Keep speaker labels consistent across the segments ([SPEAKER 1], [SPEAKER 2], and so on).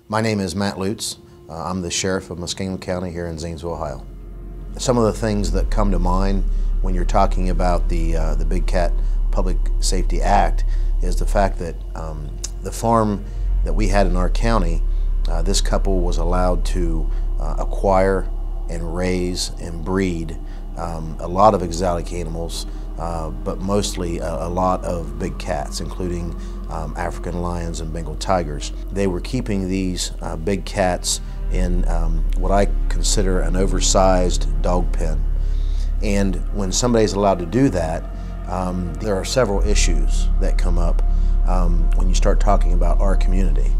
[SPEAKER 1] My name is Matt Lutz. I'm the Sheriff of Muskingum County here in Zanesville, Ohio. Some of the things that come to mind when you're talking about the Big Cat Public Safety Act is the fact that the farm that we had in our county, this couple was allowed to acquire and raise and breed a lot of exotic animals, but mostly a lot of big cats, including African lions and Bengal tigers. They were keeping these big cats in what I consider an oversized dog pen. And when somebody's allowed to do that, there are several issues that come up when you start talking about our community.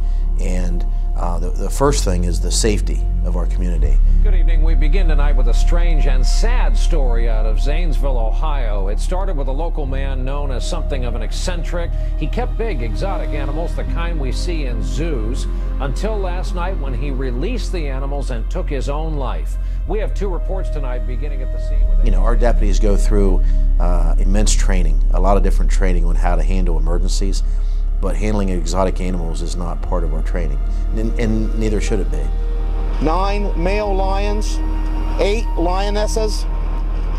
[SPEAKER 1] And the first thing is the safety of our community.
[SPEAKER 2] Good evening. We begin tonight with a strange and sad story out of Zanesville, Ohio. It started with a local man known as something of an eccentric. He kept big exotic animals, the kind we see in zoos, until last night when he released the animals and took his own life. We have two reports tonight, beginning at the scene.
[SPEAKER 1] You know, our deputies go through immense training, a lot of different training on how to handle emergencies, but handling exotic animals is not part of our training, and neither should it be.
[SPEAKER 3] 9 male lions, 8 lionesses,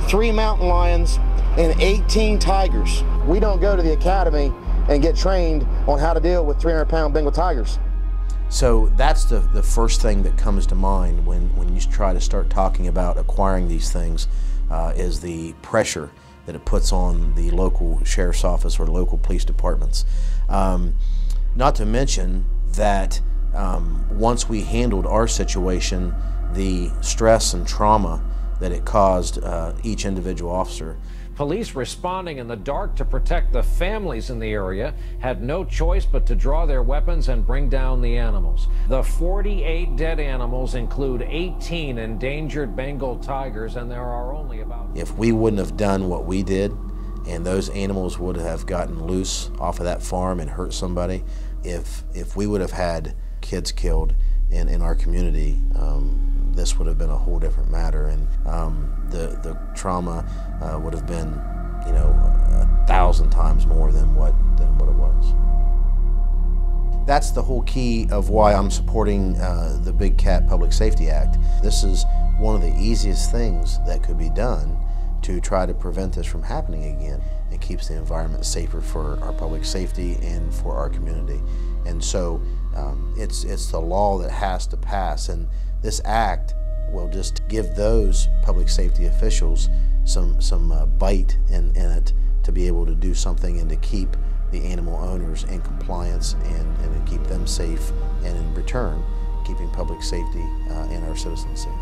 [SPEAKER 3] 3 mountain lions, and 18 tigers. We don't go to the academy and get trained on how to deal with 300-pound Bengal tigers.
[SPEAKER 1] So that's the first thing that comes to mind when you try to start talking about acquiring these things, is the pressure that it puts on the local sheriff's office or local police departments. Not to mention that once we handled our situation, the stress and trauma that it caused each individual officer.
[SPEAKER 2] Police responding in the dark to protect the families in the area had no choice but to draw their weapons and bring down the animals. The 48 dead animals include 18 endangered Bengal tigers, and there are only about...
[SPEAKER 1] If we wouldn't have done what we did, and those animals would have gotten loose off of that farm and hurt somebody, if we would have had kids killed in our community, this would have been a whole different matter, and the trauma would have been, you know, 1,000 times more than what it was. That's the whole key of why I'm supporting the Big Cat Public Safety Act. This is one of the easiest things that could be done to try to prevent this from happening again. It keeps the environment safer for our public safety and for our community. And so it's the law that has to pass, and this act will just give those public safety officials some bite in it to be able to do something and to keep the animal owners in compliance and to keep them safe, and in return keeping public safety and our citizens safe.